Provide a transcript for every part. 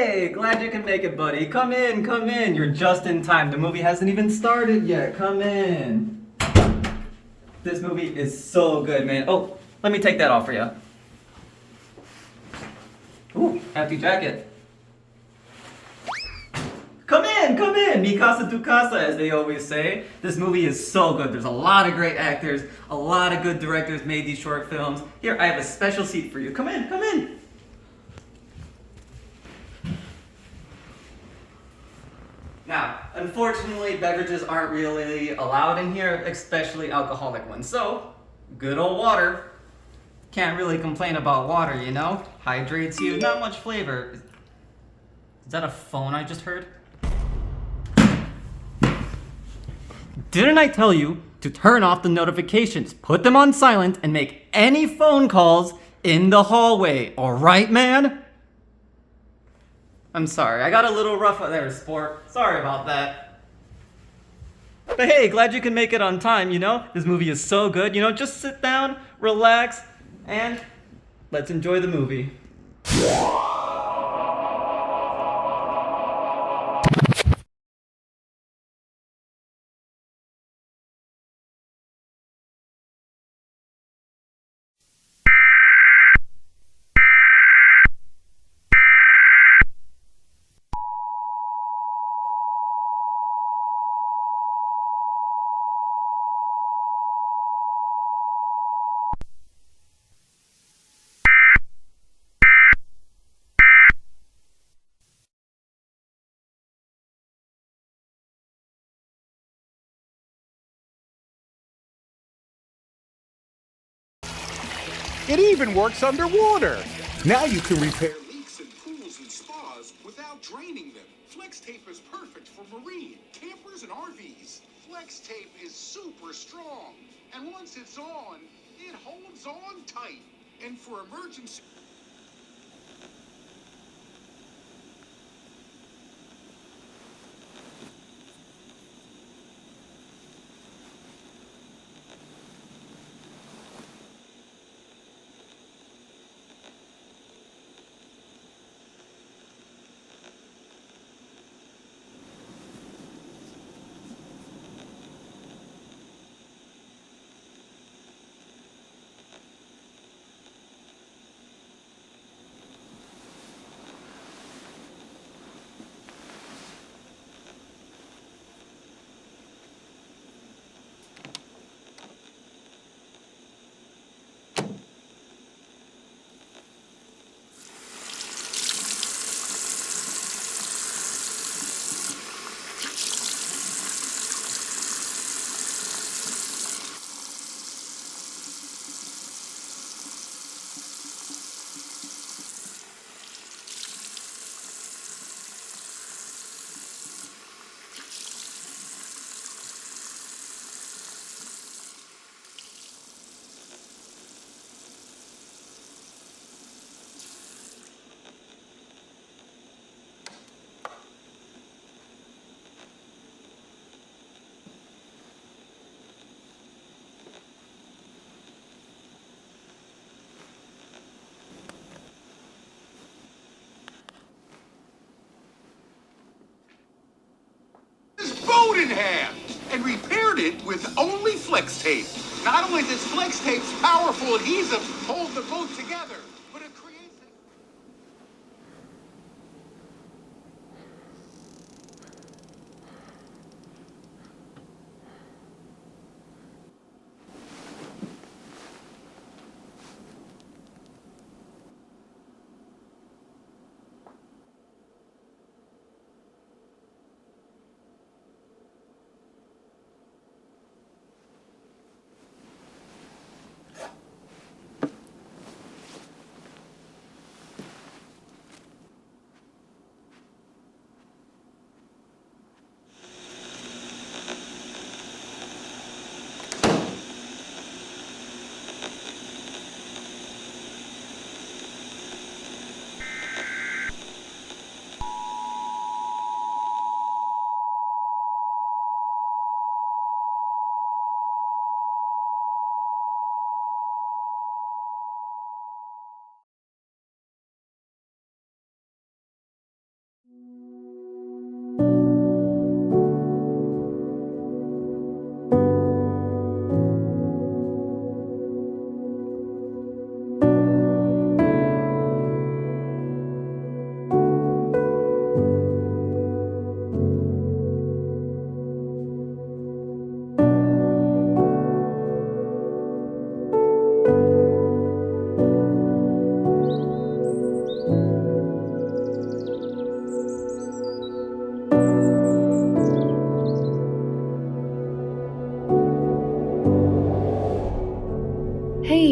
Hey, glad you can make it, buddy. Come in, come in. You're just in time. The movie hasn't even started yet. Come in. This movie is so good, man. Oh, let me take that off for you. Ooh, empty jacket. Come in. Mi casa tu casa, as they always say. This movie is so good. There's a lot of great actors, a lot of good directors made these short films. Here, I have a special seat for you. Come in, come in. Now, unfortunately, beverages aren't really allowed in here, especially alcoholic ones. So, good old water. Can't really complain about water, you know? Hydrates you, not much flavor. Is that a phone I just heard? Didn't I tell you to turn off the notifications, put them on silent, and make any phone calls in the hallway, alright, man? I'm sorry, I got a little rough out there, sport. Sorry about that. But hey, glad you can make it on time, you know? This movie is so good, you know? Just sit down, relax, and let's enjoy the movie. It even works underwater. Now you can repair leaks in pools and spas without draining them. Flex tape is perfect for marine, campers, and RVs. Flex tape is super strong, and once it's on, it holds on tight. And for emergency... boat in half and repaired it with only flex tape. Not only does flex tape's powerful adhesive hold the boat together, but it creates a...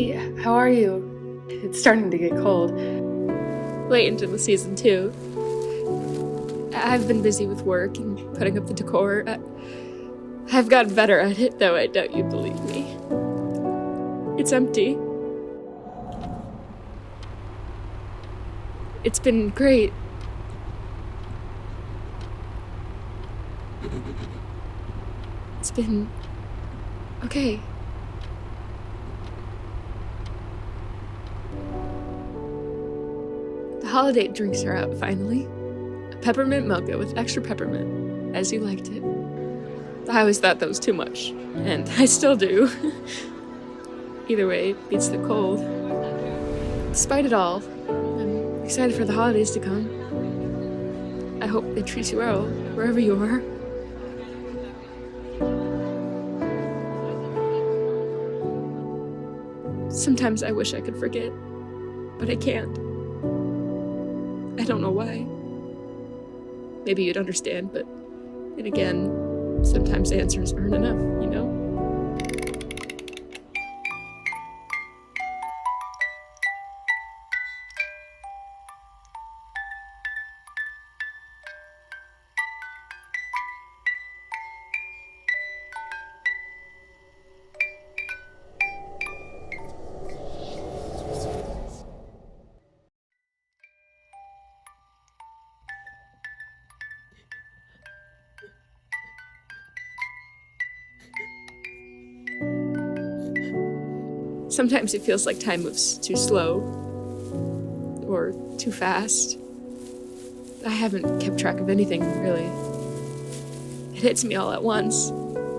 Hey, how are you? It's starting to get cold. Late into the season, too. I've been busy with work and putting up the decor. I've gotten better at it, though I doubt you'd believe me. It's empty. It's been great. It's been okay. The holiday drinks are out finally. A peppermint mocha with extra peppermint, as you liked it. I always thought that was too much, and I still do. Either way, it beats the cold. Despite it all, I'm excited for the holidays to come. I hope they treat you well, wherever you are. Sometimes I wish I could forget, but I can't. I don't know why. Maybe you'd understand, but then again, sometimes answers aren't enough, you know? Sometimes it feels like time moves too slow or too fast. I haven't kept track of anything, really. It hits me all at once,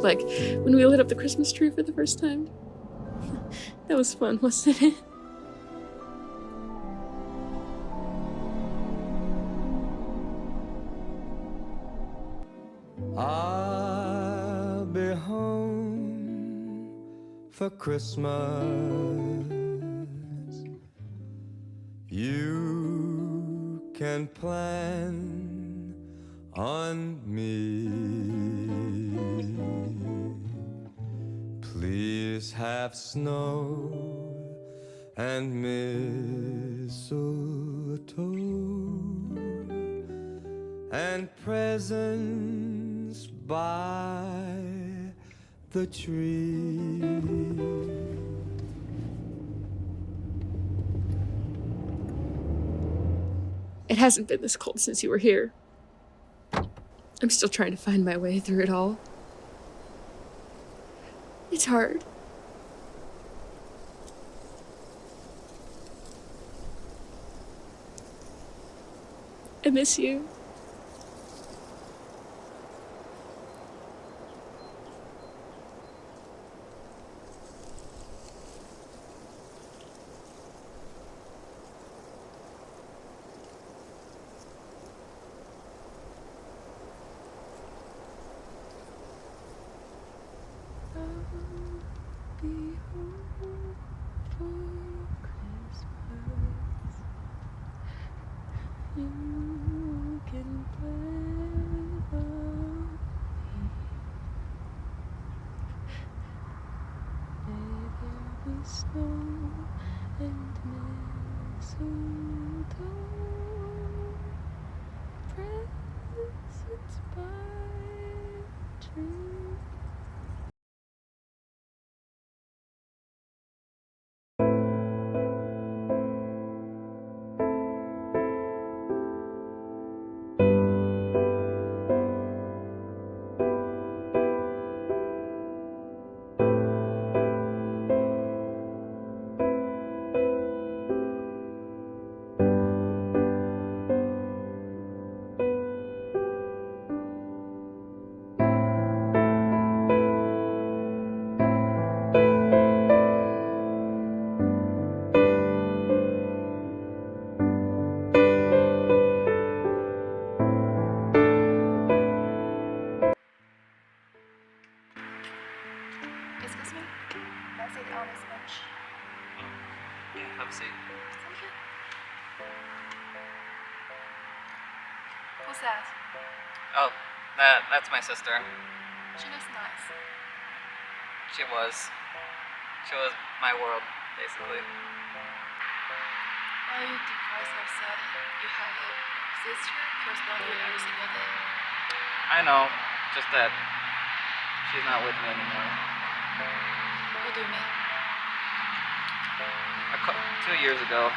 like when we lit up the Christmas tree for the first time. That was fun, wasn't it? I'll be home for Christmas. You can plan on me. Please have snow and mistletoe and presents by the tree. It hasn't been this cold since you were here. I'm still trying to find my way through it all. It's hard. I miss you. I'll be home for Christmas. You can plan on me. May there be snow and mistletoe, presents by the tree. Excuse me? Can I see the owner's bench? Yeah, have a seat. Thank you. Who's that? Oh, that's my sister. She looks nice. She was my world. basically. Why are you depressed or sad? You have a sister cares about you every single day. I know, just that she's not with me anymore. What do you mean? 2 years ago,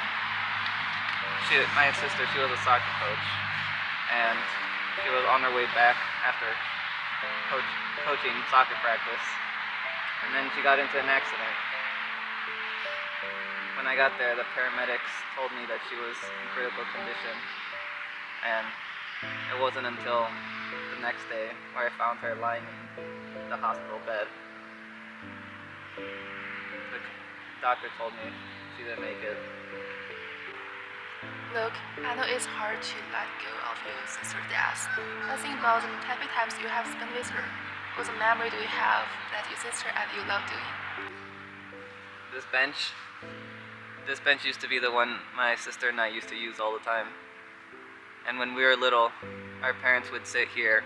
my sister, she was a soccer coach, and she was on her way back after coaching soccer practice, and then she got into an accident. When I got there, the paramedics told me that she was in critical condition, and it wasn't until the next day where I found her lying in the hospital bed. The doctor told me she didn't make it. Look, I know it's hard to let go of your sister's death, but think about the happy times you have spent with her. What memory do you have that your sister and you love doing? This bench used to be the one my sister and I used to use all the time. And when we were little, our parents would sit here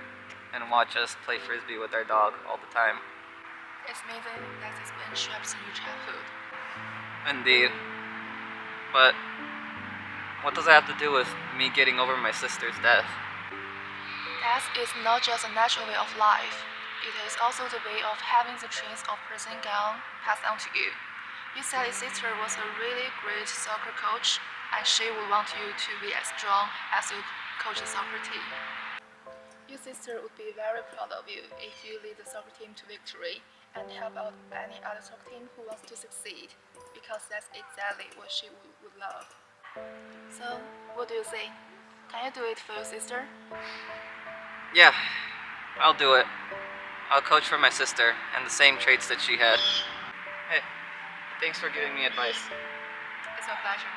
and watch us play frisbee with our dog all the time. It's amazing that this bench shapes your childhood. Indeed. But what does that have to do with me getting over my sister's death? Death is not just a natural way of life. It is also the way of having the trains of person gone passed on to you. You said your sister was a really great soccer coach, and she would want you to be as strong as your coach's soccer team. Your sister would be very proud of you if you lead the soccer team to victory and help out any other soccer team who wants to succeed, because that's exactly what she would love. So, what do you think? Can you do it for your sister? Yeah, I'll do it. I'll coach for my sister and the same traits that she had. Hey, thanks for giving me advice. It's my pleasure.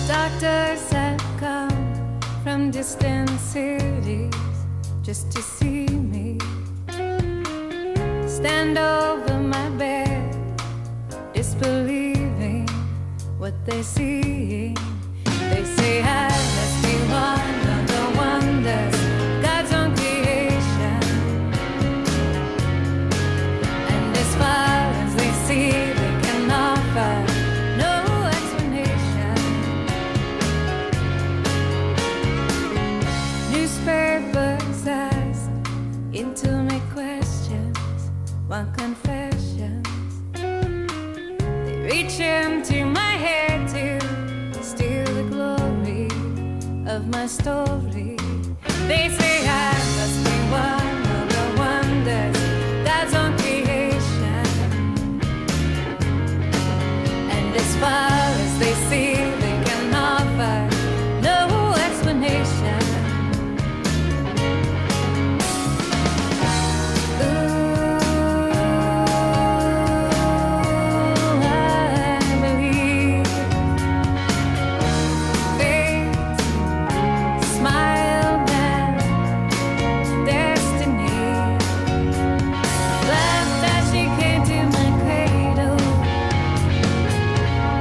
Doctors have come from distant cities just to see me. Stand over my bed, disbelieving what they see. They say I must be one of the wonders, God's own creation. And as far as they see, they can offer no explanation. Newspapers ask intimate questions, want confessions. They reach into my head to steal the glory of my story. They say I must be one of the wonders, God's own creation. And as far as they see, they can offer no explanation.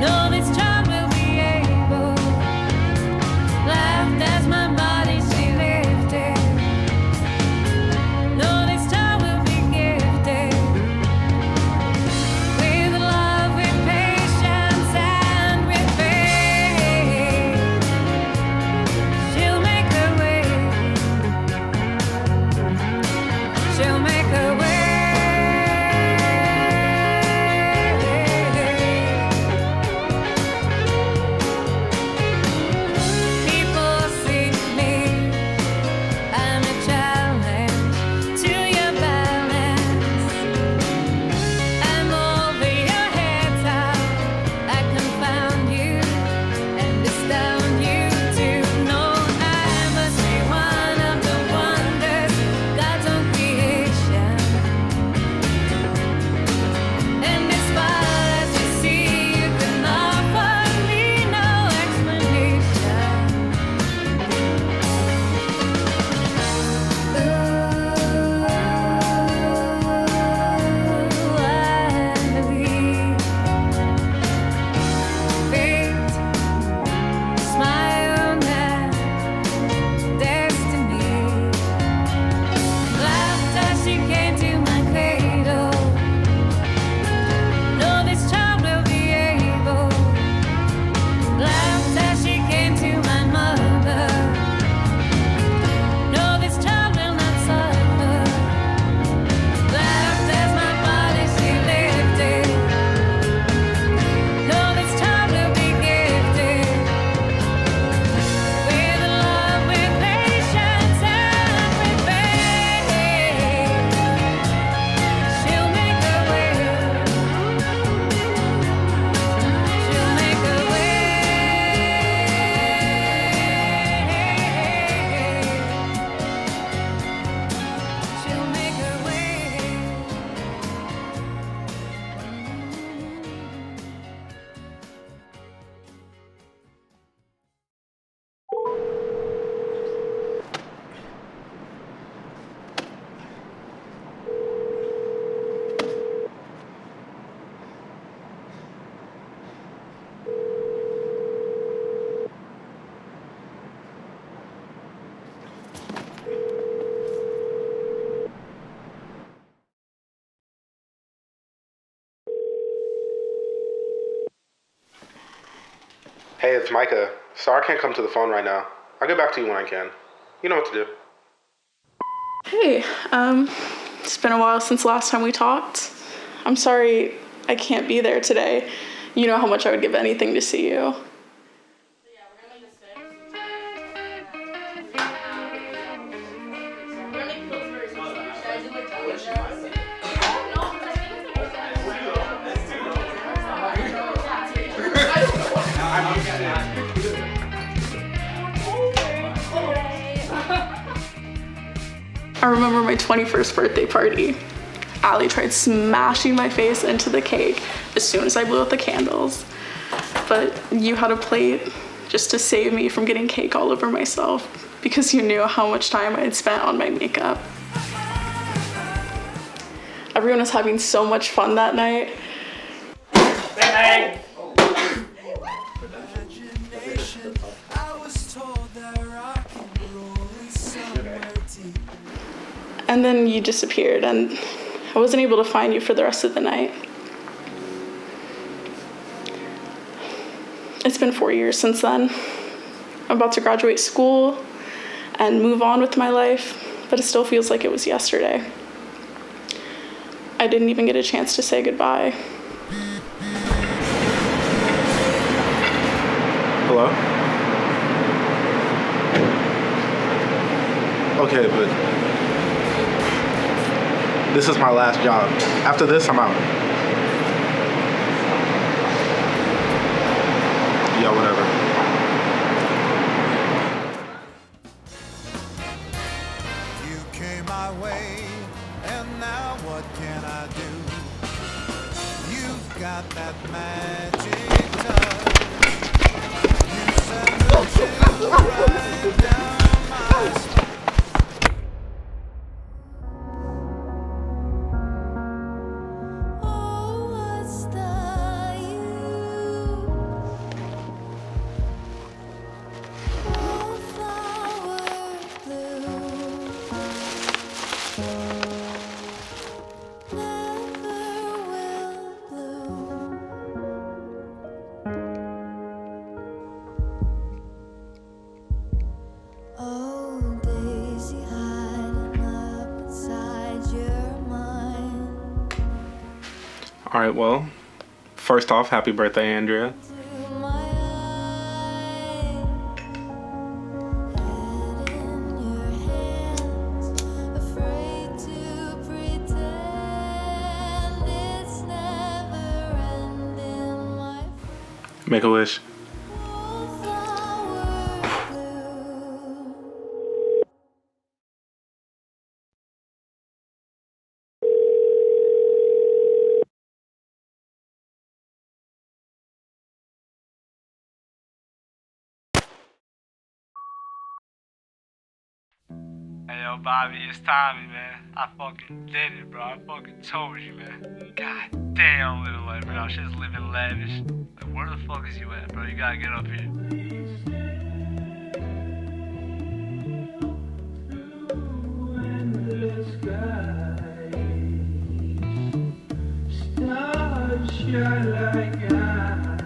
No, this child will be Hey, it's Micah. Sorry I can't come to the phone right now. I'll get back to you when I can. You know what to do. Hey, it's been a while since last time we talked. I'm sorry I can't be there today. You know how much I would give anything to see you. I remember my 21st birthday party. Allie tried smashing my face into the cake as soon as I blew out the candles. But you had a plate just to save me from getting cake all over myself because you knew how much time I had spent on my makeup. Everyone was having so much fun that night. Bang! And then you disappeared and I wasn't able to find you for the rest of the night. It's been 4 years since then. I'm about to graduate school and move on with my life, but it still feels like it was yesterday. I didn't even get a chance to say goodbye. Hello? Okay, but this is my last job. After this, I'm out. Yeah, whatever. You came my way, and now what can I do? You've got that magic touch. You send the chill right down my spine. All right, well, first off, happy birthday, Andrea. Make a wish. Hey yo, Bobby, it's Tommy, man. I fucking did it, bro. I fucking told you, man. God damn, living life right now. Shit's living lavish. Like, where the fuck is you at, bro? You gotta get up here. Stars shine like eyes.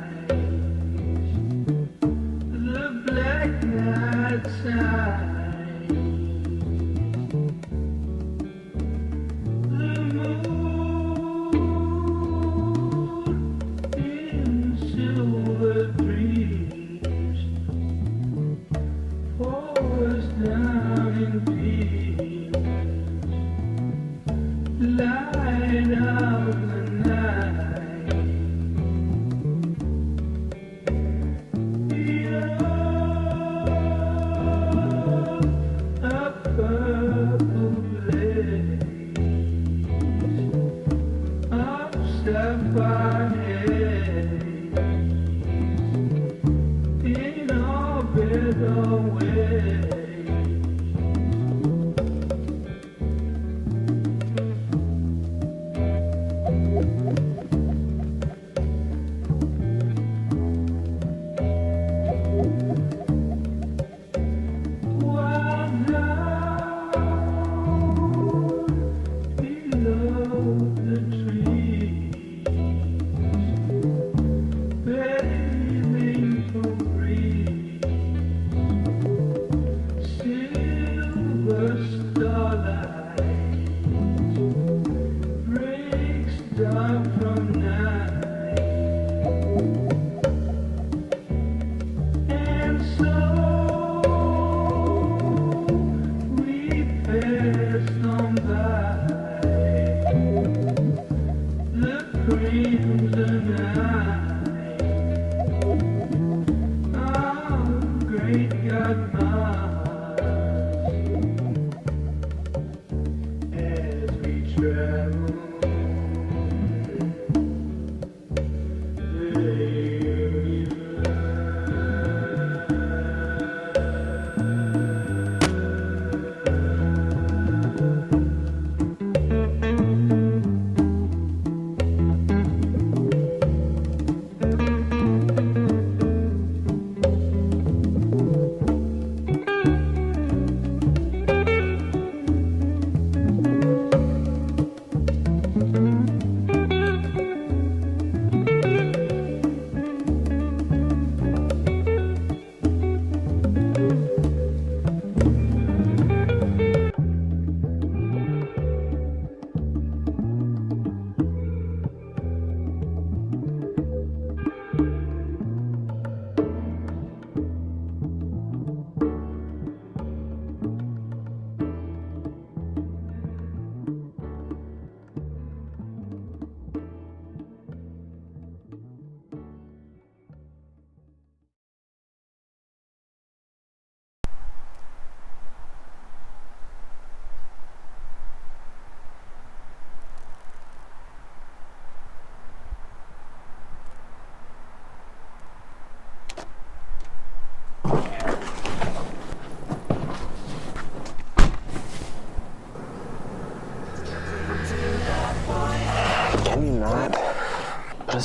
The black night side.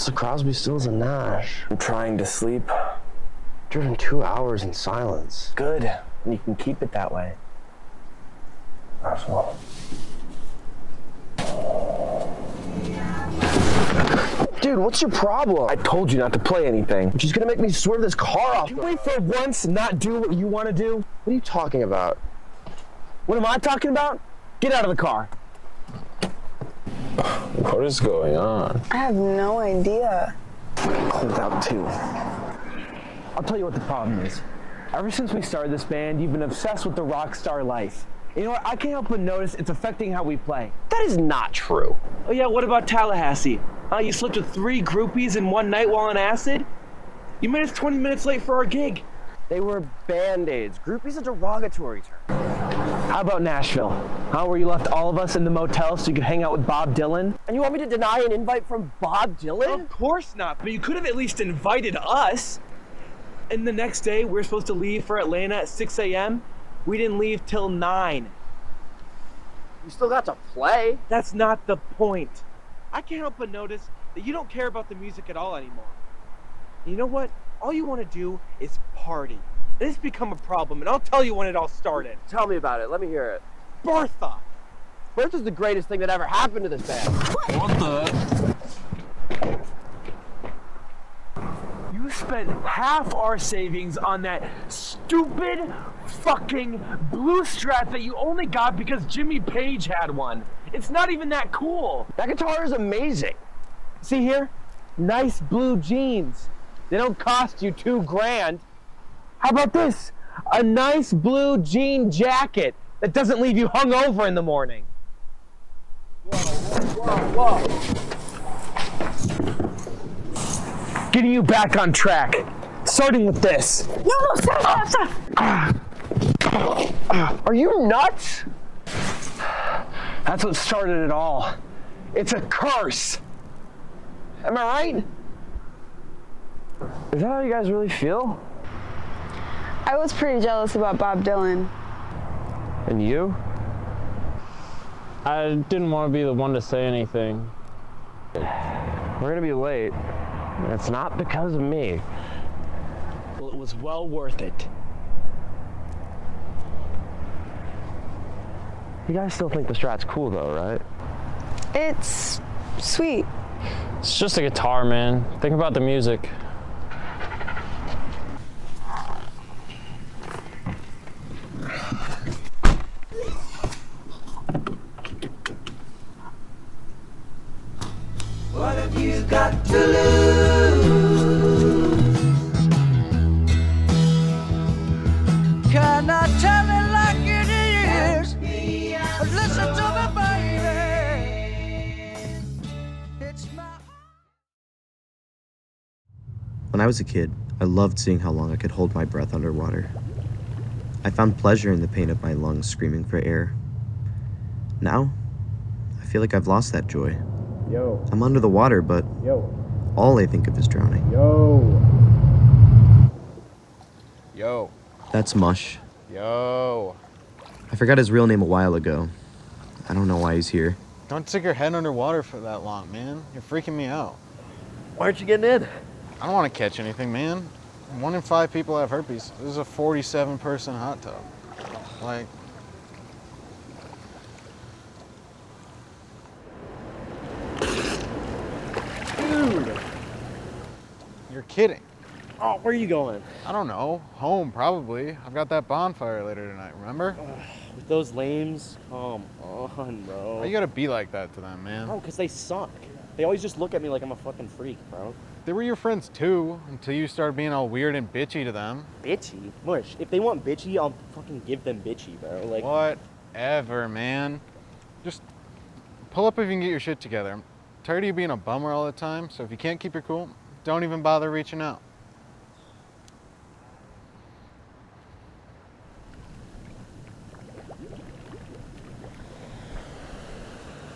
Mr. Crosby stills a Nash. I'm trying to sleep. Driven 2 hours in silence. Good. And you can keep it that way. Asshole. Dude, what's your problem? I told you not to play anything. She's gonna make me swerve this car off. Can we for once not do what you want to do? What are you talking about? What am I talking about? Get out of the car. What is going on? I have no idea. Cold out too. I'll tell you what the problem is. Ever since we started this band, you've been obsessed with the rock star life. You know what? I can't help but notice it's affecting how we play. That is not true. Oh yeah, what about Tallahassee? You slept with 3 groupies in one night while on acid? You made us 20 minutes late for our gig. They were Band-Aids. Groupie's a derogatory term. How about Nashville? Where you left all of us in the motel so you could hang out with Bob Dylan? And you want me to deny an invite from Bob Dylan? Of course not, but you could have at least invited us. And the next day, we were supposed to leave for Atlanta at 6 a.m. We didn't leave till 9. You still got to play. That's not the point. I can't help but notice that you don't care about the music at all anymore. You know what? All you want to do is party. And it's become a problem, and I'll tell you when it all started. Tell me about it. Let me hear it. Bertha! Bertha's the greatest thing that ever happened to this band. What the? You spent half our savings on that stupid fucking blue Strat that you only got because Jimmy Page had one. It's not even that cool. That guitar is amazing. See here? Nice blue jeans. They don't cost you $2,000. How about this? A nice blue jean jacket that doesn't leave you hungover in the morning. Whoa. Getting you back on track. Starting with this. No, stop. Are you nuts? That's what started it all. It's a curse. Am I right? Is that how you guys really feel? I was pretty jealous about Bob Dylan. And you? I didn't want to be the one to say anything. We're gonna be late. It's not because of me. Well, it was well worth it. You guys still think the Strat's cool though, right? It's sweet. It's just a guitar, man. Think about the music. What have you got to lose? Can I tell it like it is? Listen to me, baby. It's my... When I was a kid, I loved seeing how long I could hold my breath underwater. I found pleasure in the pain of my lungs screaming for air. Now, I feel like I've lost that joy. Yo. I'm under the water, but all I think of is drowning. Yo. That's Mush. Yo. I forgot his real name a while ago. I don't know why he's here. Don't stick your head underwater for that long, man. You're freaking me out. Why aren't you getting in? I don't want to catch anything, man. 1 in 5 people have herpes. This is a 47-person hot tub. Like... Dude! You're kidding. Oh, where are you going? I don't know. Home, probably. I've got that bonfire later tonight, remember? With those lames? Come on, bro. Why you gotta be like that to them, man? Bro, because they suck. They always just look at me like I'm a fucking freak, bro. They were your friends too, until you started being all weird and bitchy to them. Bitchy? Mush, if they want bitchy, I'll fucking give them bitchy, bro. Like... Whatever, man. Just pull up if you can get your shit together. I'm tired of you being a bummer all the time, so if you can't keep your cool, don't even bother reaching out.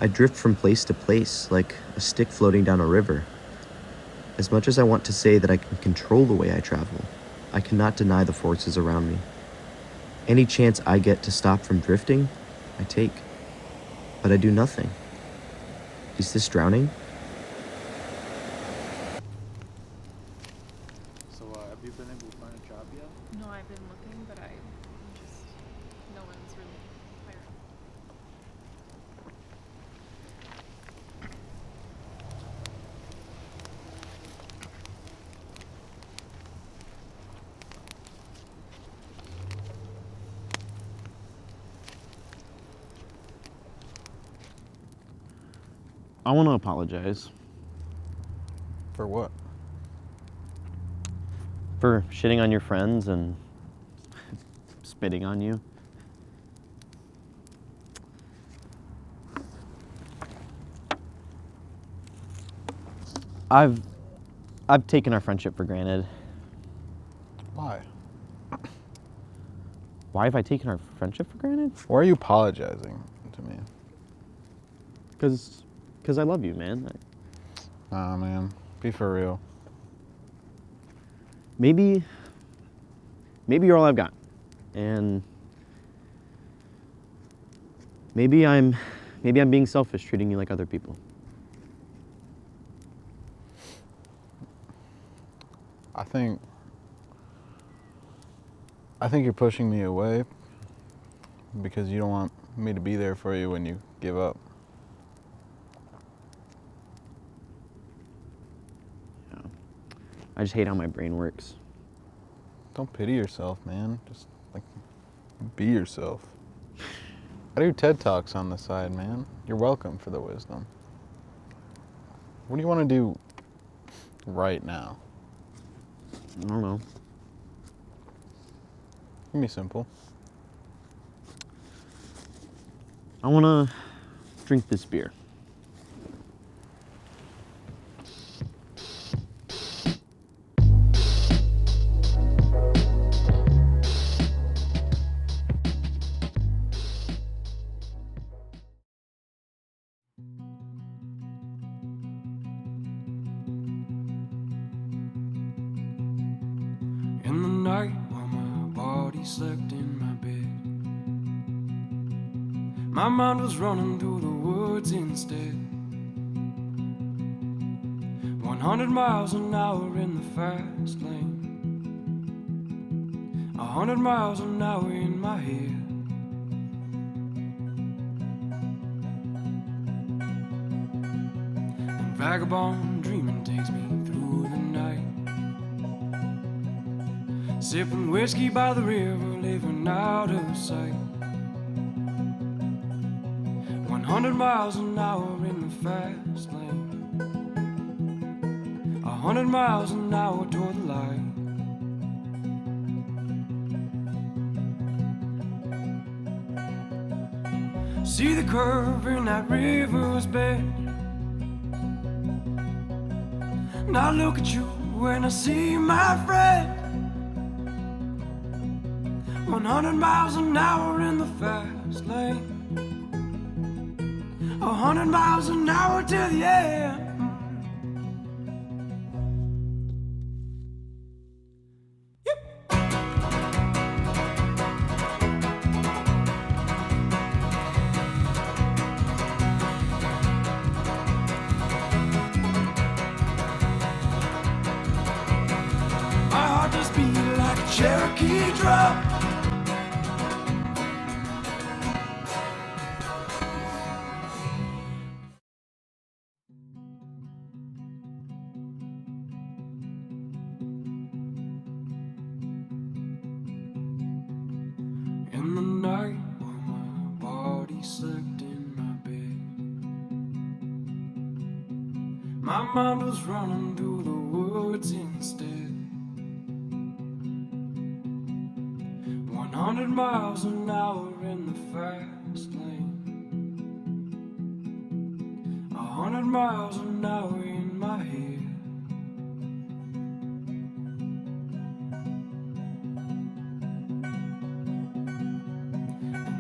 I drift from place to place like a stick floating down a river. As much as I want to say that I can control the way I travel, I cannot deny the forces around me. Any chance I get to stop from drifting, I take. But I do nothing. Is this drowning? have you been able to find a job yet? No, I've been looking, but no one's really hiring. I want to apologize. For what? For shitting on your friends and spitting on you. I've taken our friendship for granted. Why? Why have I taken our friendship for granted? Why are you apologizing to me? Because I love you, man. Nah, man. Be for real. Maybe you're all I've got. And maybe I'm being selfish, treating you like other people. I think you're pushing me away because you don't want me to be there for you when you give up. Yeah. I just hate how my brain works. Don't pity yourself, man. Just, be yourself. I do TED Talks on the side, man. You're welcome for the wisdom. What do you want to do right now? I don't know. Give me simple. I want to drink this beer. In the night while my body slept in my bed, my mind was running through the woods instead. 100 miles an hour in the fast lane, 100 miles an hour in my head. And vagabond dreaming takes me through the night, sipping whiskey by the river, living out of sight. 100 miles an hour in the fast lane, 100 miles an hour toward the light. See the curve in that river's bed, and I look at you when I see my friend. 100 miles an hour in the fast lane, 100 miles an hour to the end. My heart just beat like a Cherokee drum. In the night while my body slept in my bed, my mind was running through the woods instead. 100 miles an hour in the fast lane, 100 miles an hour in my head.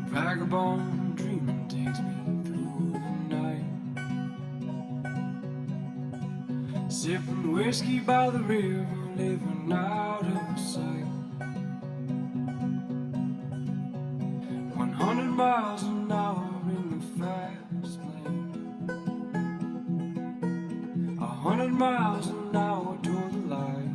Vagabond dreaming takes me through the night, sipping whiskey by the river, living out of sight. 100 miles an hour in the fast lane, 100 miles an hour toward the light.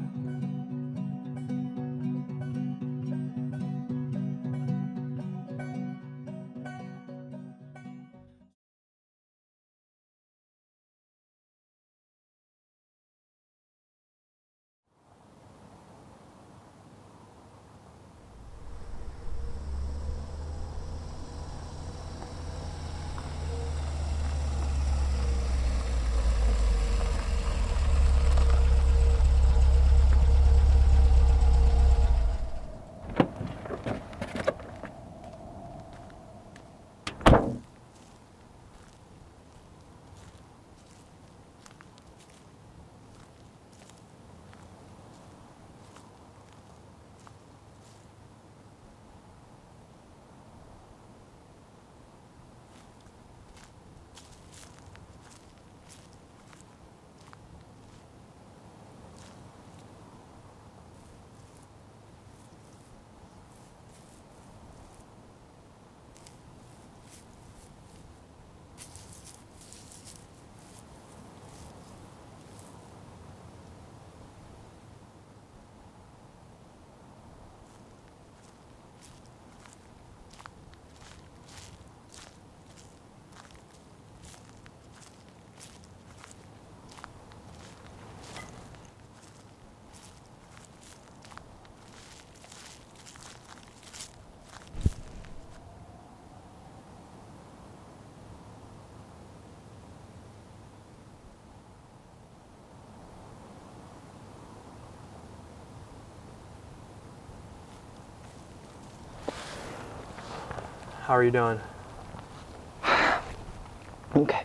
How are you doing? Okay.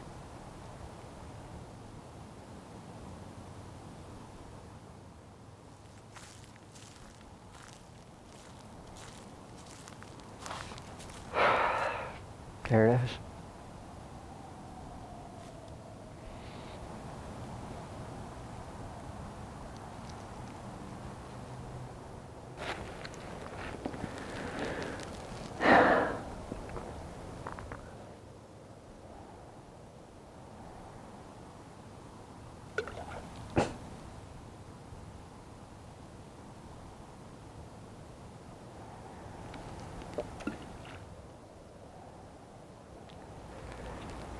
There it is.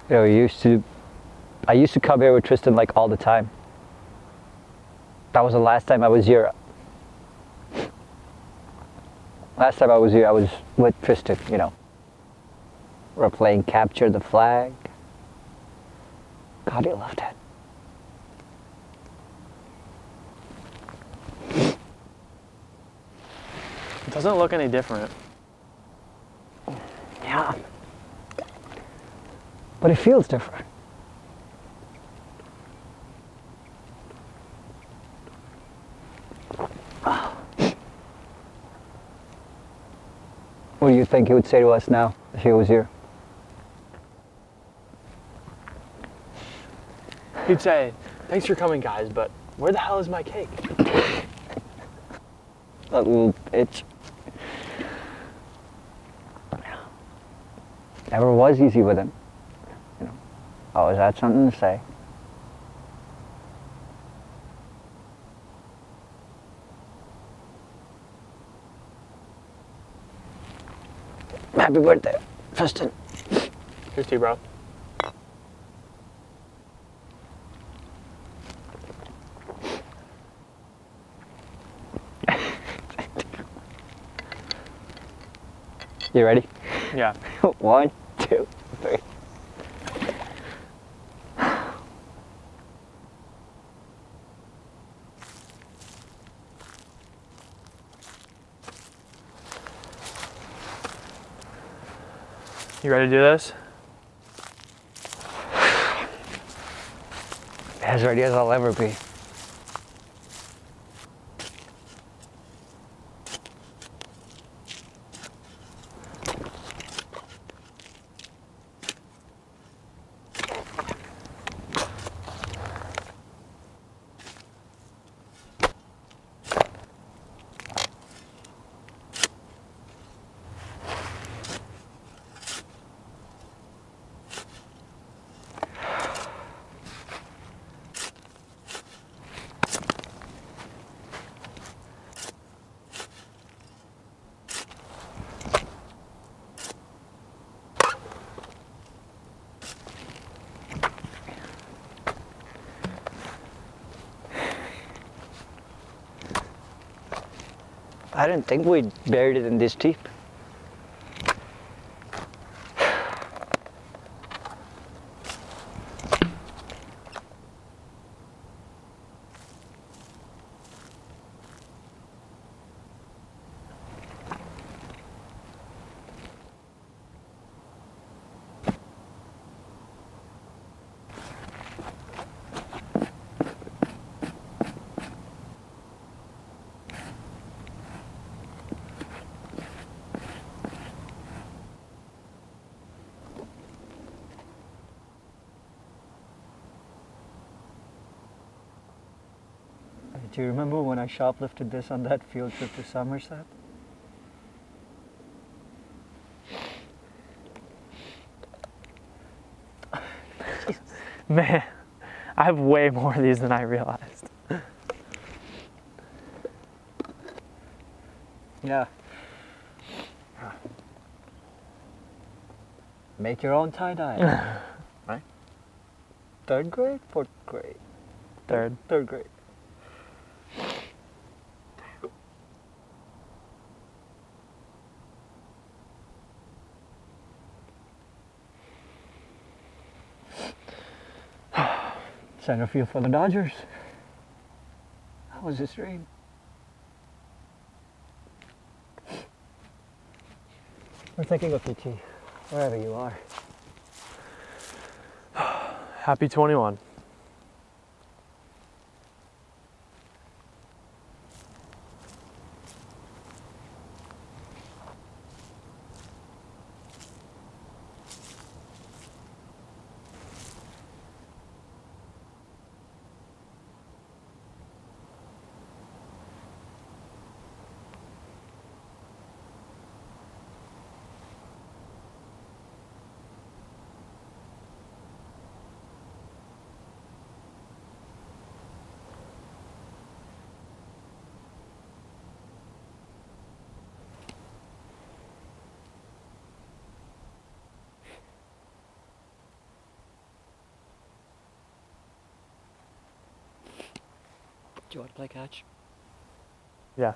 You know, I used to come here with Tristan like all the time. That was the last time I was here. Last time I was here, I was with Tristan, you know. We were playing Capture the Flag. God, he loved it. It doesn't look any different. Yeah. But it feels different. What do you think he would say to us now if he was here? He'd say, thanks for coming, guys, but where the hell is my cake? That little bitch. Never was easy with him. You know, always had something to say. Happy birthday, Tristan. Here's to you, bro. You ready? Yeah. 1, 2, 3. You ready to do this? As ready as I'll ever be. I didn't think we'd buried it in this deep. Do you remember when I shoplifted this on that field trip to Somerset? Man, I have way more of these than I realized. Yeah. Make your own tie-dye. Right? 3rd grade? 4th grade? Third. 3rd grade. Center field for the Dodgers. That was his dream. We're thinking of you, T. Wherever you are. Happy 21. Do you want to play catch? Yeah.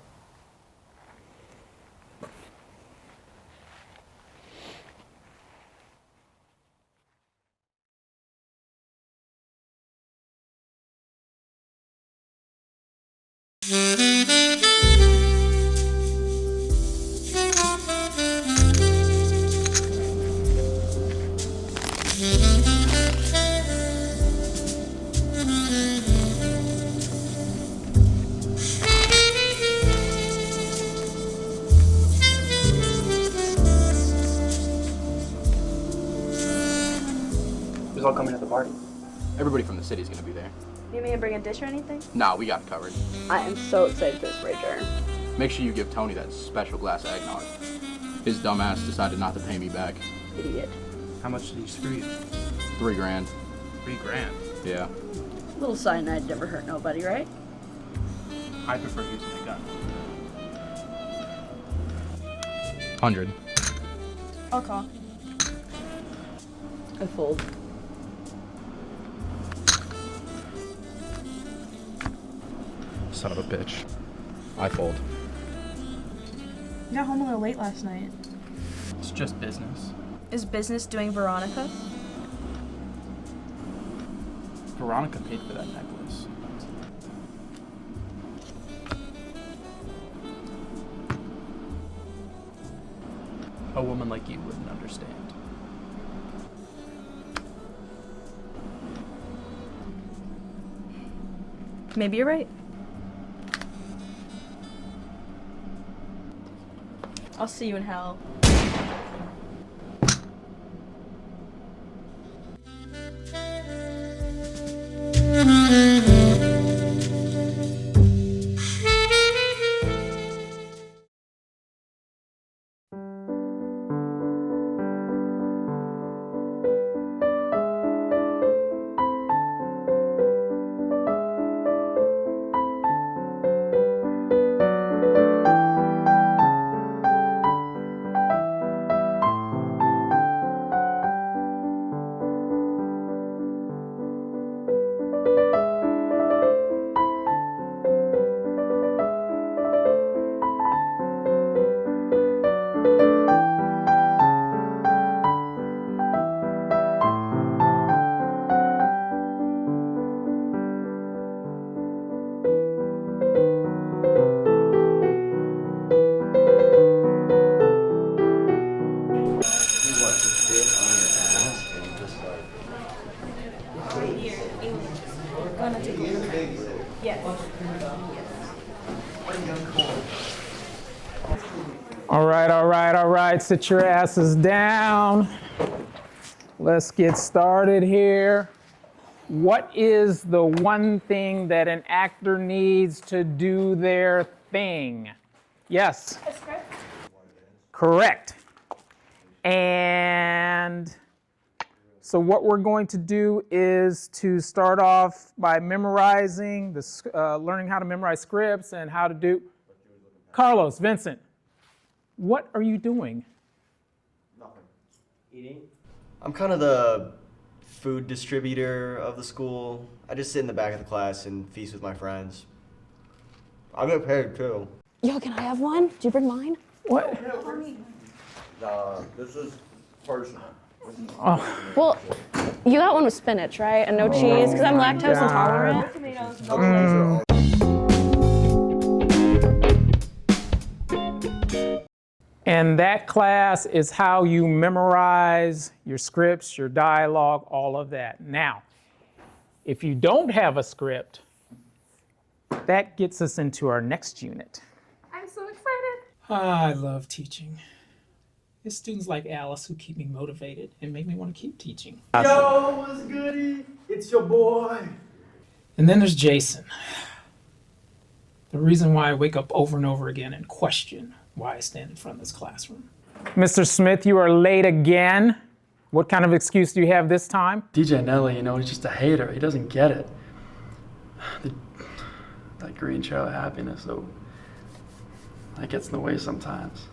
Who's all coming to the party? Everybody from the city's gonna be there. You need me to bring a dish or anything? Nah, we got it covered. I am so excited for this Bridger. Make sure you give Tony that special glass of eggnog. His dumbass decided not to pay me back. Idiot. How much did he screw you? $3 grand. $3 grand? Yeah. A little cyanide never hurt nobody, right? I prefer using a gun. 100. I'll call. I fold. Son of a bitch. I fold. You got home a little late last night. It's just business. Is business doing Veronica? Veronica paid for that necklace. A woman like you wouldn't understand. Maybe you're right. I'll see you in hell. All right, sit your asses down. Let's get started here. What is the one thing that an actor needs to do their thing? Yes? A script? Correct. And so what we're going to do is to start off by memorizing, learning how to memorize scripts and how to do. Carlos, Vincent, what are you doing? Nothing. Eating? I'm kind of the food distributor of the school. I just sit in the back of the class and feast with my friends. I get paid too. Yo, can I have one? Did you bring mine? What? This is personal. Oh. Well, you got one with spinach, right? And no cheese, because I'm lactose God. intolerant. And that class is how you memorize your scripts, your dialogue, all of that. Now, if you don't have a script, that gets us into our next unit. I'm so excited. I love teaching. It's students like Alice who keep me motivated and make me want to keep teaching. Yo, what's goody? It's your boy. And then there's Jason. The reason why I wake up over and over again and question why I stand in front of this classroom. Mr. Smith, you are late again. What kind of excuse do you have this time? DJ Nelly, he's just a hater. He doesn't get it. That green trail of happiness, though, that gets in the way sometimes.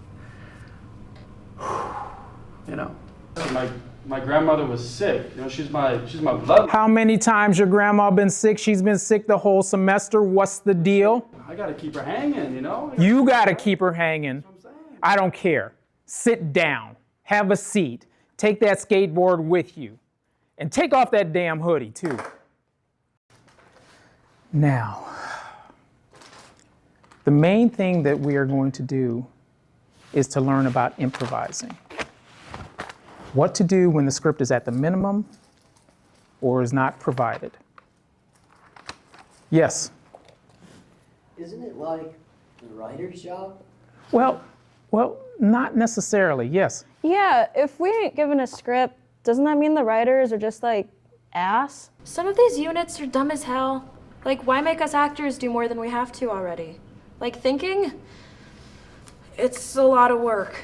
My grandmother was sick. She's my blood. How many times your grandma been sick? She's been sick the whole semester. What's the deal? I gotta keep her hanging, You gotta keep her hanging. I don't care. Sit down. Have a seat. Take that skateboard with you. And take off that damn hoodie, too. Now, the main thing that we are going to do is to learn about improvising. What to do when the script is at the minimum or is not provided. Yes? Isn't it like the writer's job? Well, not necessarily, yes. Yeah, if we ain't given a script, doesn't that mean the writers are just like ass? Some of these units are dumb as hell. Like, why make us actors do more than we have to already? Like, thinking? It's a lot of work.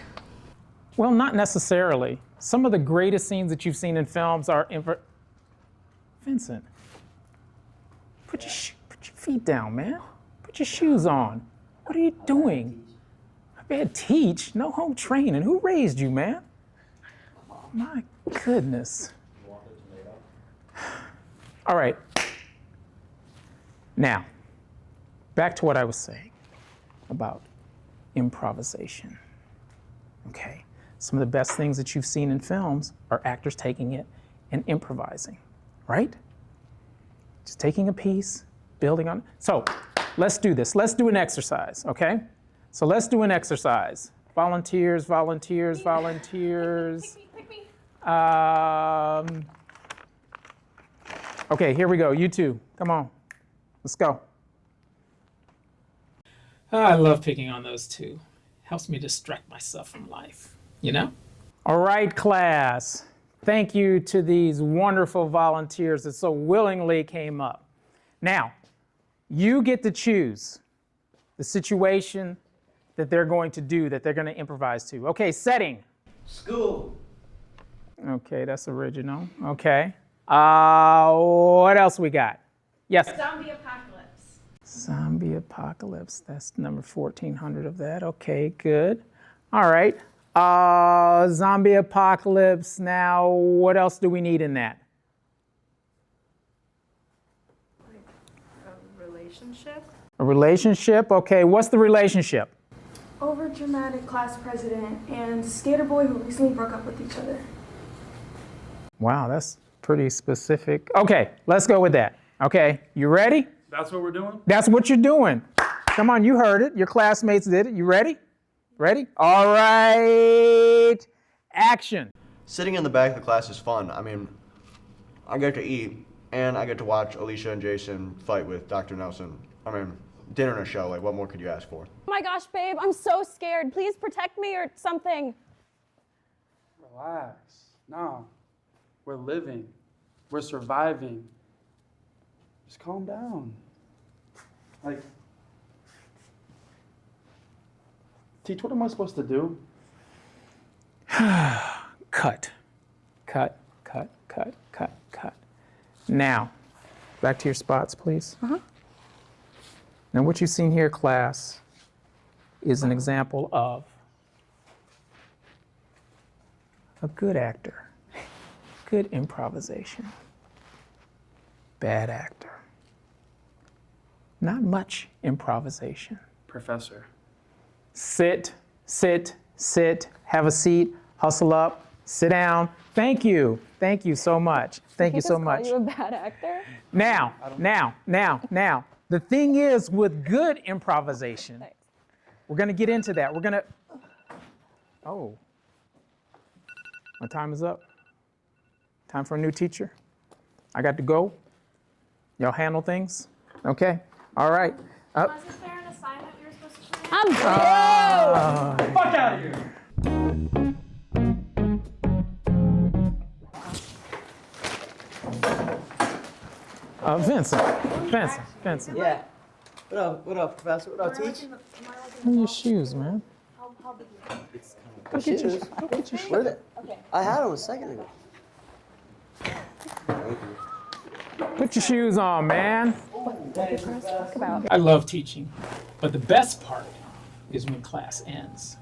Well, not necessarily. Some of the greatest scenes that you've seen in films are Vincent, put your feet down, man. Put your shoes on. What are you doing? I bet teach, no home training. Who raised you, man? My goodness. All right. Now, back to what I was saying about improvisation. Okay. Some of the best things that you've seen in films are actors taking it and improvising, right? Just taking a piece, building on it. So let's do this. Let's do an exercise, okay? So let's do an exercise. Volunteers. Pick me. Okay, here we go. You two, come on. Let's go. I love picking on those two. Helps me distract myself from life. All right, class. Thank you to these wonderful volunteers that so willingly came up. Now, you get to choose the situation that they're going to do, that they're going to improvise to. Okay, setting. School. Okay, that's original. Okay. What else we got? Yes? Zombie apocalypse. Zombie apocalypse. That's number 1400 of that. Okay, good. All right. Zombie apocalypse. Now, what else do we need in that? A relationship? A relationship? Okay, what's the relationship? Overdramatic class president and skater boy who recently broke up with each other. Wow, that's pretty specific. Okay, let's go with that. Okay, you ready? That's what we're doing? That's what you're doing. Come on, you heard it. Your classmates did it. You ready? Ready? All right. Action. Sitting in the back of the class is fun. I get to eat, and I get to watch Alicia and Jason fight with Dr. Nelson. Dinner and a show. What more could you ask for? Oh my gosh, babe, I'm so scared. Please protect me or something. Relax. No. We're living. We're surviving. Just calm down. Teach, what am I supposed to do? Cut. Now, back to your spots, please. Now, what you've seen here, class, is an example of a good actor, good improvisation, bad actor, not much improvisation. Professor. Sit, have a seat, hustle up, sit down. Thank you so much. Thank you so much. Call you a bad actor? Now. The thing is, with good improvisation, we're going to get into that. Oh. My time is up. Time for a new teacher. I got to go. Y'all handle things? Okay. All right. Up. Wasn't there an assignment we were supposed to turn in? I'm Oh. Fuck out of here! Vincent. Yeah. What up, Professor? What up, Teach? Where are your shoes, man? Go get your shoes. Where the? I had them a second ago. Put your shoes on, man. Talk about. I love teaching, but the best part is when class ends.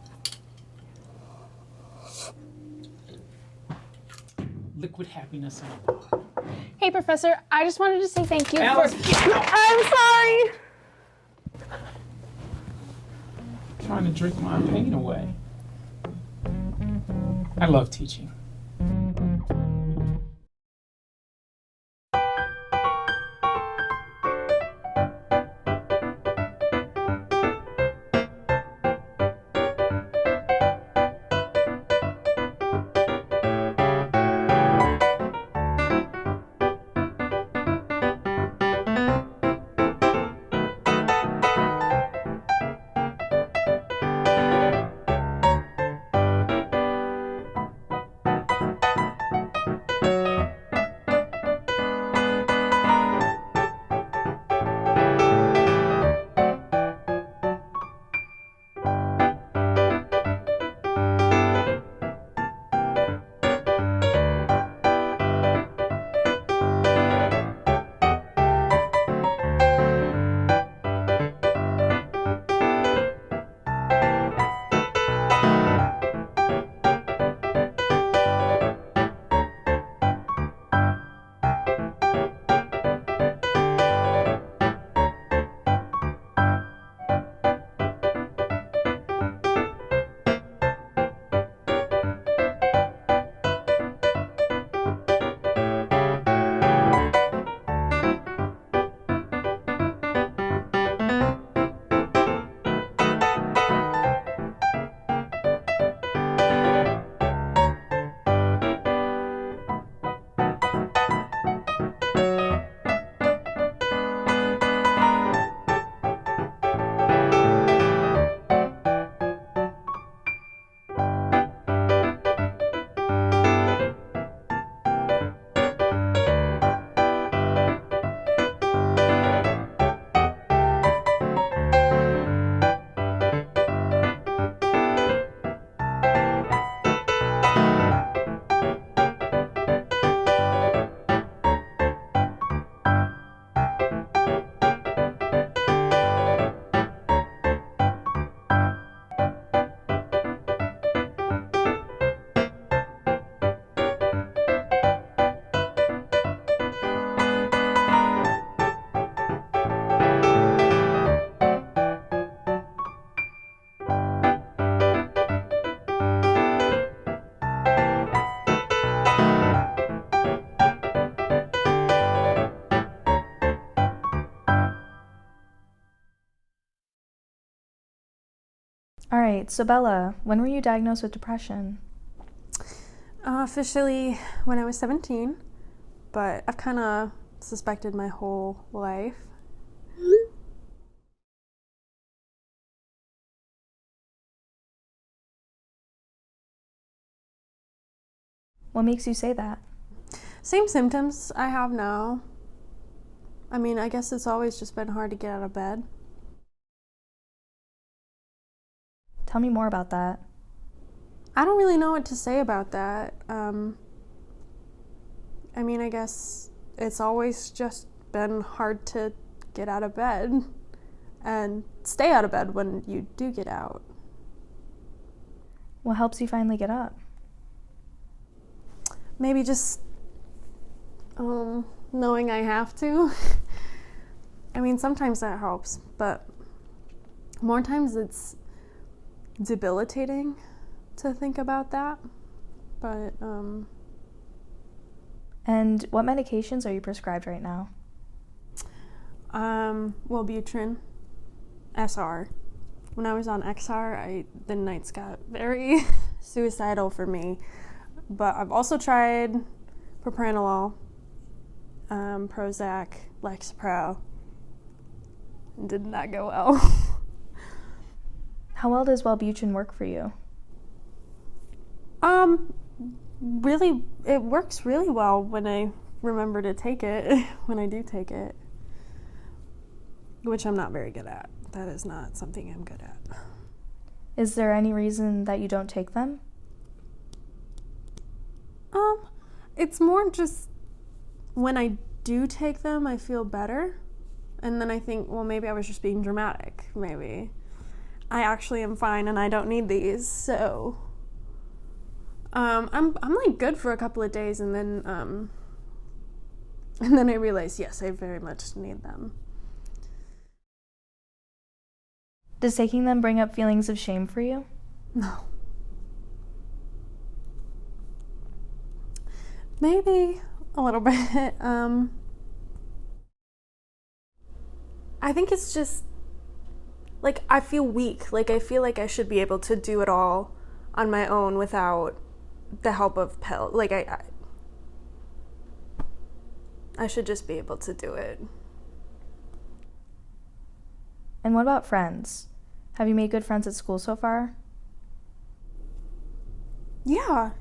Liquid happiness in a bar. Hey, Professor, I just wanted to say thank you Alice. I'm sorry. Trying to drink my pain away. I love teaching. All right, so Bella, when were you diagnosed with depression? Officially when I was 17, but I've kind of suspected my whole life. What makes you say that? Same symptoms I have now. I mean, I guess it's always just been hard to get out of bed. Tell me more about that. I don't really know what to say about that. I mean, I guess it's always just been hard to get out of bed and stay out of bed when you do get out. What helps you finally get up? Maybe just knowing I have to. I mean, sometimes that helps, but more times it's debilitating to think about that. But And what medications are you prescribed right now? Wellbutrin, SR. When I was on XR, the nights got very suicidal for me. But I've also tried propranolol, Prozac, Lexapro. Did not go well. How well does Wellbutrin work for you? Really, it works really well when I remember to take it, when I do take it, which I'm not very good at. That is not something I'm good at. Is there any reason that you don't take them? It's more just when I do take them, I feel better. And then I think, well, maybe I was just being dramatic. Maybe I actually am fine and I don't need these. So I'm like good for a couple of days, and then I realize, yes, I very much need them. Does taking them bring up feelings of shame for you? No. Maybe a little bit. I think it's just like I feel weak. Like I feel like I should be able to do it all on my own without the help of pills. Like I should just be able to do it. And what about friends? Have you made good friends at school so far? Yeah.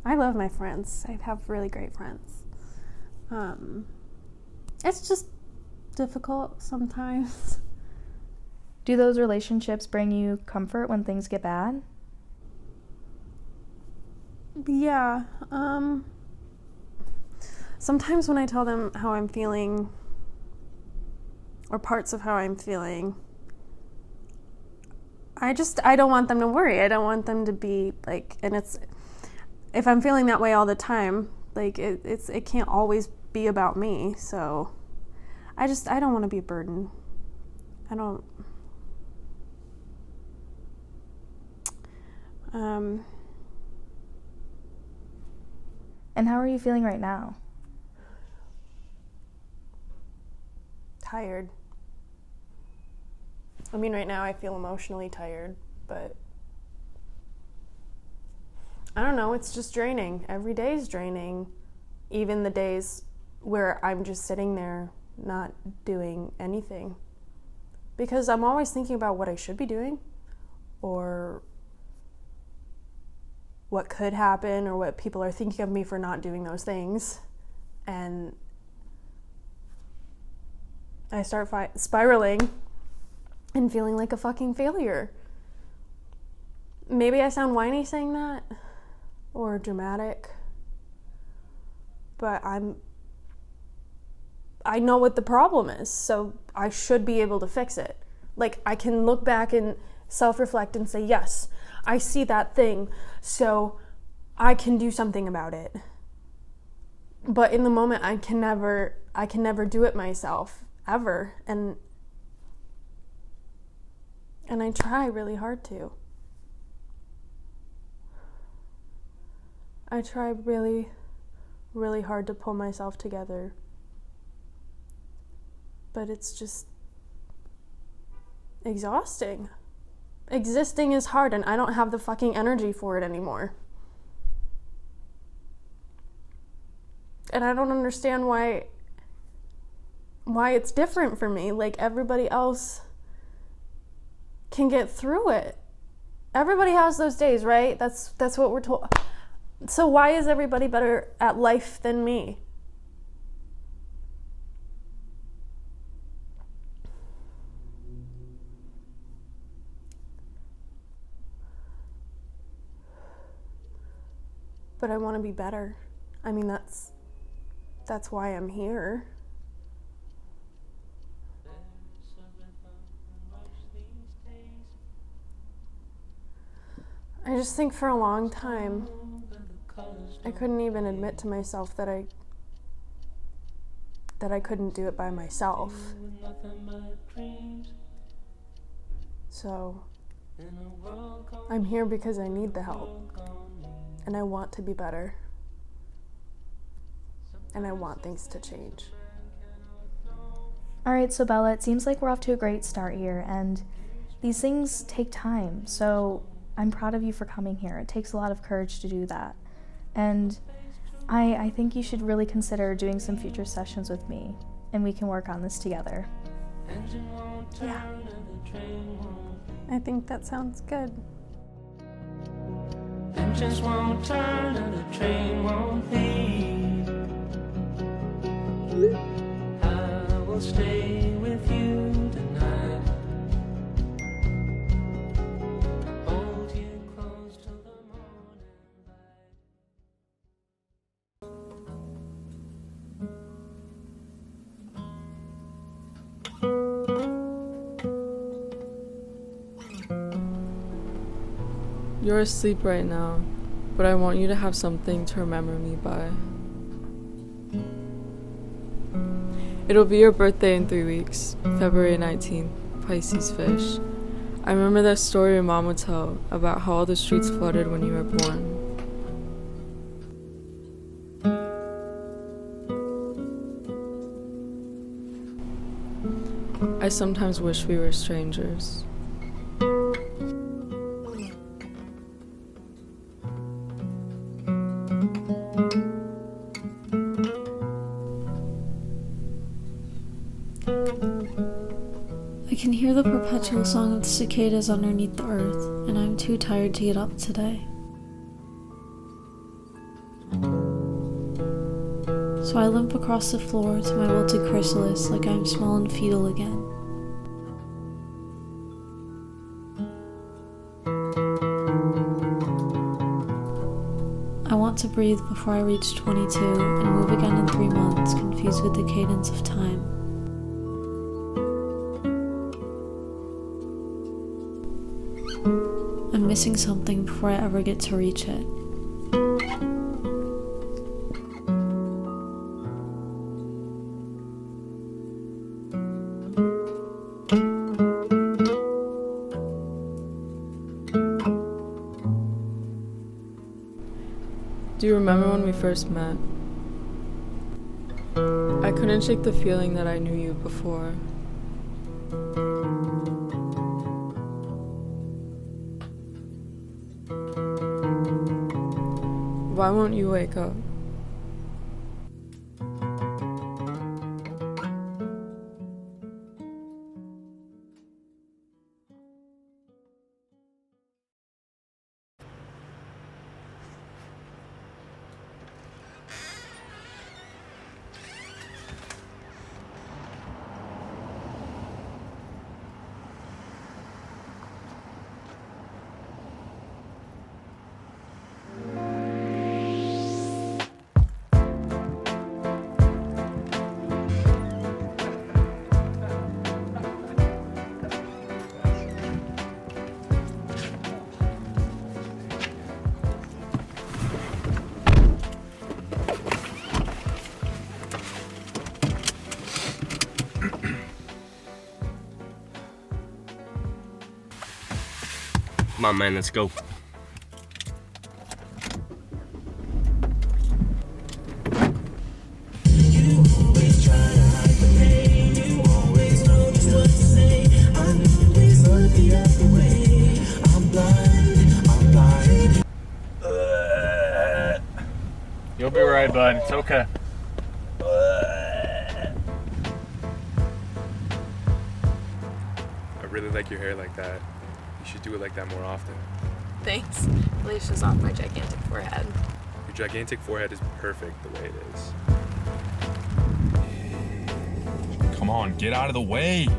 I love my friends. I have really great friends. It's just difficult sometimes. Do those relationships bring you comfort when things get bad? Yeah. Sometimes when I tell them how I'm feeling, or parts of how I'm feeling, I don't want them to worry. I don't want them to be like, and if I'm feeling that way all the time, like it can't always be about me. So I don't want to be a burden. And how are you feeling right now? Tired. I mean, right now I feel emotionally tired, but I don't know, it's just draining. Every day is draining. Even the days where I'm just sitting there not doing anything. Because I'm always thinking about what I should be doing, or what could happen, or what people are thinking of me for not doing those things. And I start spiraling and feeling like a fucking failure. Maybe I sound whiny saying that, or dramatic, but I know what the problem is, so I should be able to fix it. Like, I can look back and self-reflect and say, yes, I see that thing, so I can do something about it. But in the moment, I can never do it myself, ever. And I try really hard to. I try really, really hard to pull myself together. But it's just exhausting. Existing is hard, and I don't have the fucking energy for it anymore. And I don't understand why it's different for me. Like, everybody else can get through it. Everybody has those days, right? That's what we're told. So why is everybody better at life than me? But I want to be better. I mean, that's why I'm here. I just think for a long time, I couldn't even admit to myself that I couldn't do it by myself. So I'm here because I need the help, and I want to be better, and I want things to change. All right, so Bella, it seems like we're off to a great start here, and these things take time. So I'm proud of you for coming here. It takes a lot of courage to do that. And I think you should really consider doing some future sessions with me, and we can work on this together. Yeah. I think that sounds good. Engines won't turn and the train won't leave. I will stay with you tonight. Hold you close till the morning You're asleep right now, but I want you to have something to remember me by. It'll be your birthday in 3 weeks, February 19th, Pisces fish. I remember that story your mom would tell about how all the streets flooded when you were born. I sometimes wish we were strangers. I can hear the perpetual song of the cicadas underneath the earth, and I'm too tired to get up today. So I limp across the floor to my wilted chrysalis like I'm small and fetal again. I want to breathe before I reach 22 and move again in 3 months, confused with the cadence of time. I'm missing something before I ever get to reach it. Do you remember when we first met? I couldn't shake the feeling that I knew you before. Why won't you wake up? Come on, man, let's go. You'll be right, bud. It's okay. I really like your hair like that. You should do it like that more often. Thanks. Glaciers off my gigantic forehead. Your gigantic forehead is perfect the way it is. Come on, get out of the way. You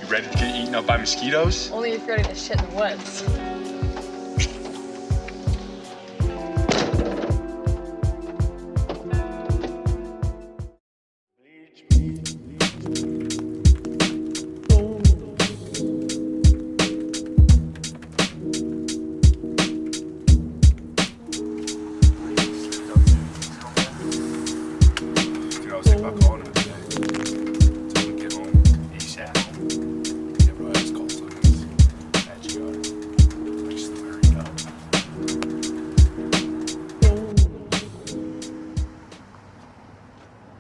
ready to get eaten up by mosquitoes? Only if you're ready to shit in the woods.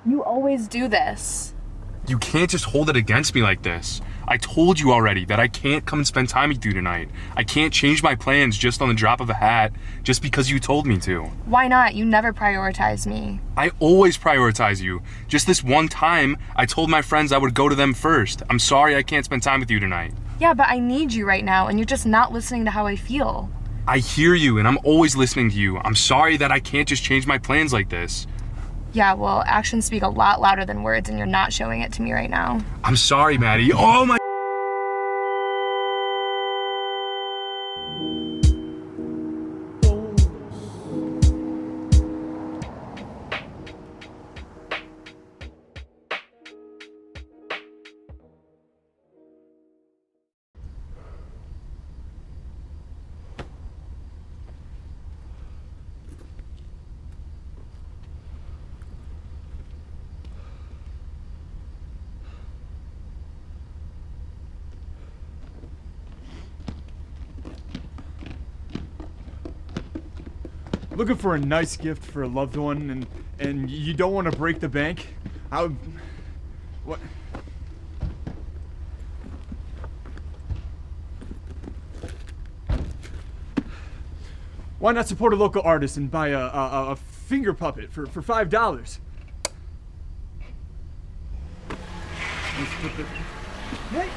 You always do this. You can't just hold it against me like this. I told you already that I can't come and spend time with you tonight. I can't change my plans just on the drop of a hat just because you told me to. Why not? You never prioritize me. I always prioritize you. Just this one time, I told my friends I would go to them first. I'm sorry I can't spend time with you tonight. Yeah, but I need you right now, and you're just not listening to how I feel. I hear you, and I'm always listening to you. I'm sorry that I can't just change my plans like this. Yeah, well, actions speak a lot louder than words, and you're not showing it to me right now. I'm sorry, Maddie. Oh my... Looking for a nice gift for a loved one, and you don't want to break the bank? What? Why not support a local artist and buy a finger puppet for $5? Hey!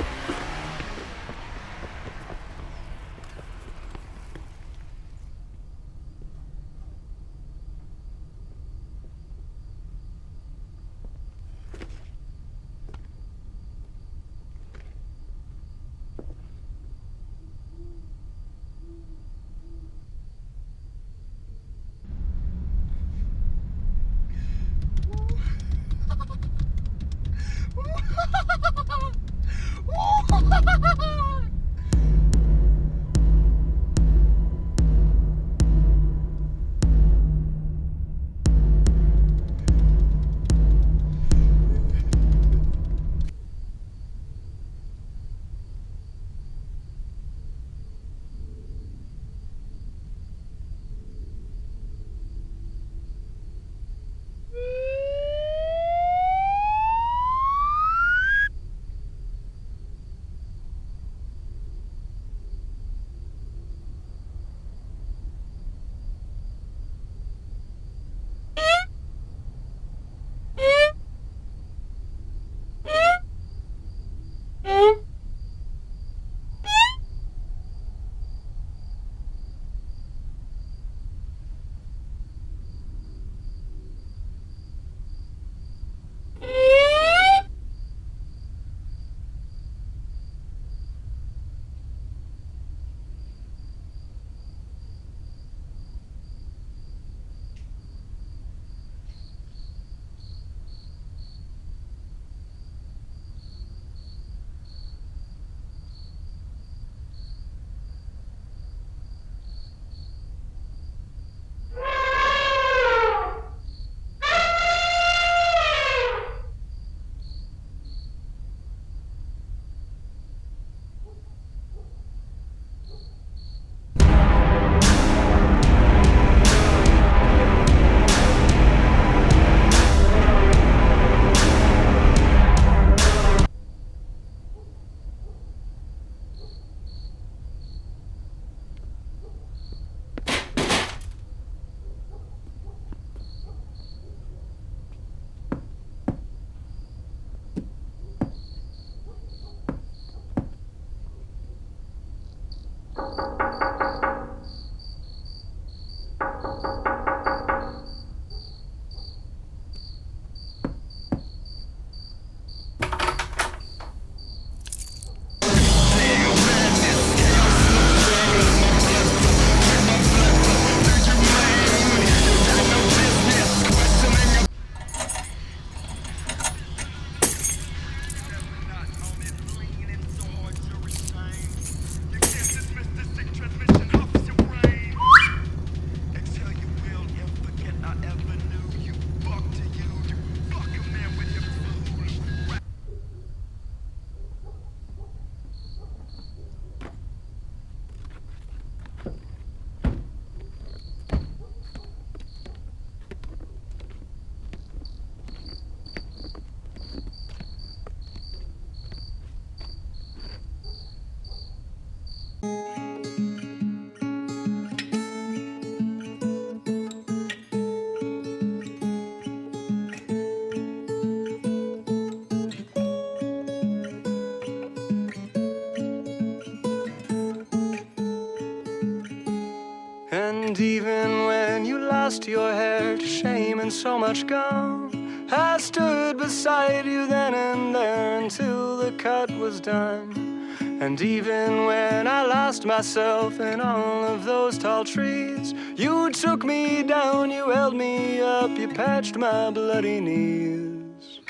even when you lost your hair to shame and so much gone, I stood beside you then and there until the cut was done. And even when I lost myself in all of those tall trees, you took me down, you held me up, you patched my bloody knees.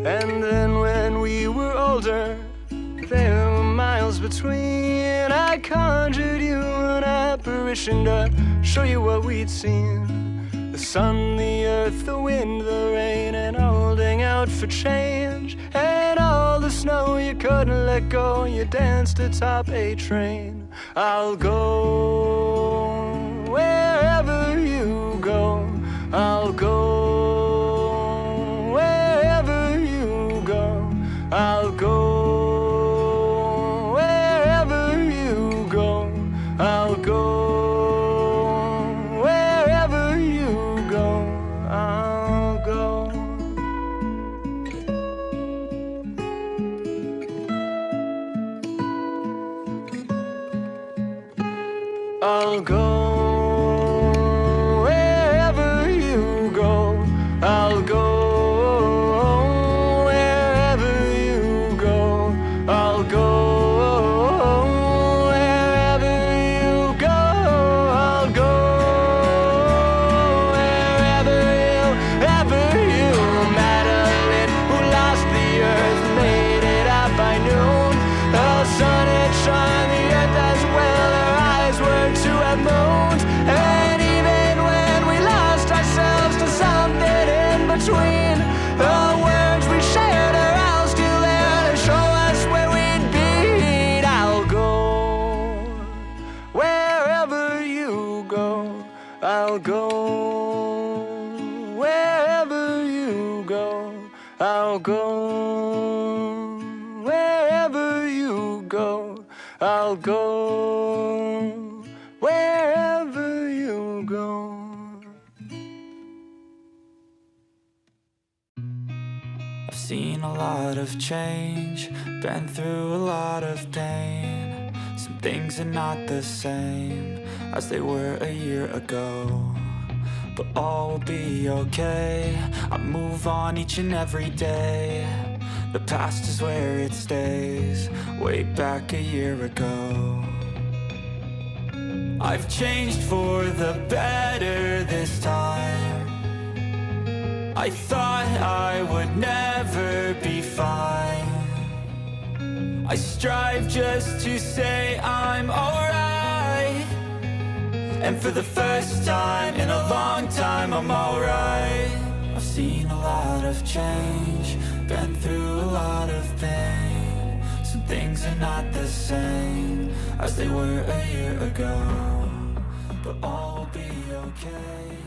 And then when we were older, there were miles between. I conjured you an apparition to show you what we'd seen. The sun, the earth, the wind, the rain, and holding out for change. And all the snow you couldn't let go, you danced atop a train. I'll go wherever you go. I'll go wherever you go. I'll go wherever you go. I'll go wherever you go. I'll go. I'll go wherever you go. I'll go wherever you go. I'll go wherever you go. I'll go wherever you. Madeline, who lost the earth, made it out by noon. The sun had shone the earth as well. Her eyes were to have moons. And even when we lost ourselves to something in between, the words we shared are all still there to show us where we'd be. I'll go wherever you go. I'll go wherever you go. I'll go wherever you go. I'll go wherever you go. I've seen a lot of change, been through a lot of pain. Some things are not the same as they were a year ago, but all will be okay. I move on each and every day. The past is where it stays, way back a year ago. I've changed for the better this time. I thought I would never be fine. I strive just to say I'm alright. And for the first time in a long time, I'm alright. I've seen a lot of change, been through a lot of pain. Some things are not the same as they were a year ago, but all will be okay.